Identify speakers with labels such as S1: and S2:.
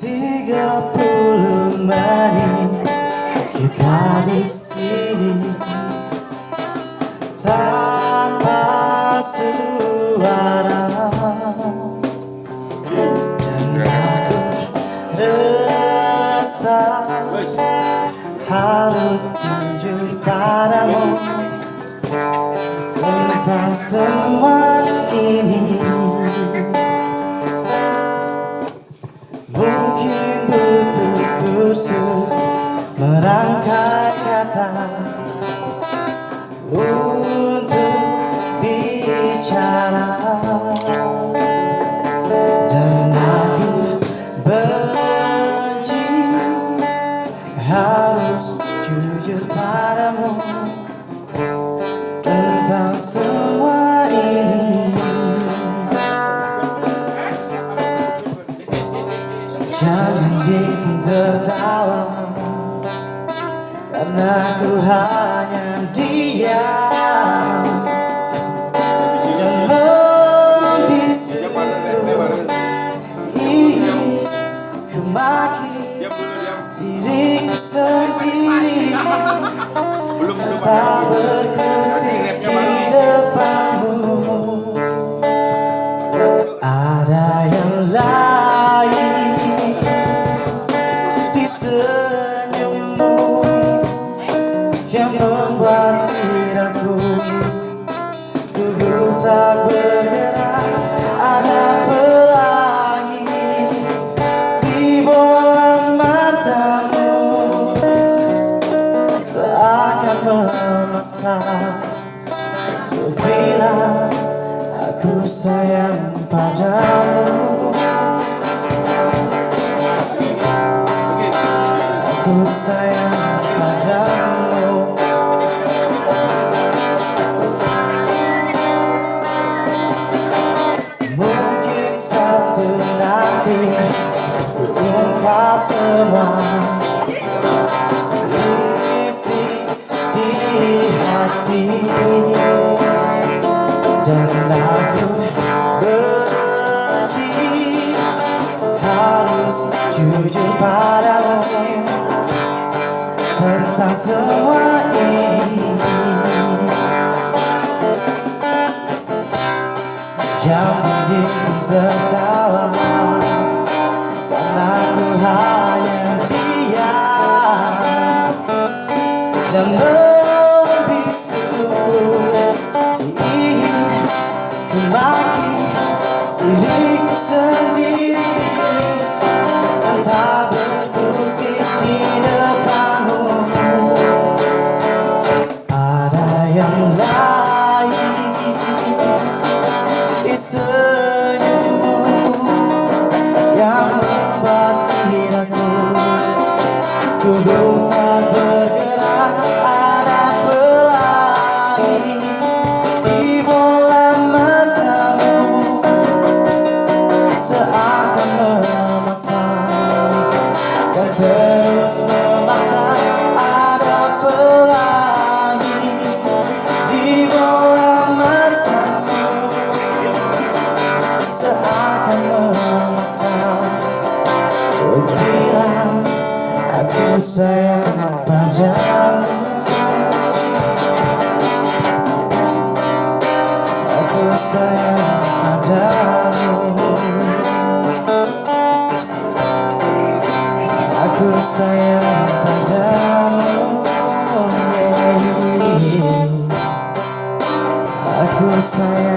S1: 30 menit kita di sini tanpa suara, dan aku rasa harus jujur padamu tentang semua ini. Mungkin butuh kursus merangkai kata untuk bicara, dan aku benci harus jujur padamu tentang semua ini. Jangan bikin tertawa karena ku hanya diam. Jangan membisu ini, ku maki diriku sendiri, tak berkutik di depanmu. Ada yang lain di senyummu yang membuat lidahku gugur tak bergerak. Ada pelangi di bola matamu, seakan memaksa untuk bilang aku sayang padamu. Aku sayang padamu. Mungkin satu nanti ku ungkap semua isi di hati, dan aku benci harus jujur padamu tentang semua ini. Jangan bikin tertawa karena aku hanya diam, dan membisu ingin ku maki diriku sendiri, dan tak berkutik di depanmu. Ada yang lain di senyummu yang membuat lidahku gugur tak bergerak. Ada pelangi di bola matamu, seakan memaksa dan terus memaksa. Ada pelangi di bola matamu, seakan memaksa untuk bilang aku sayang padamu. Aku sayang padamu. Aku sayang padamu. Aku sayang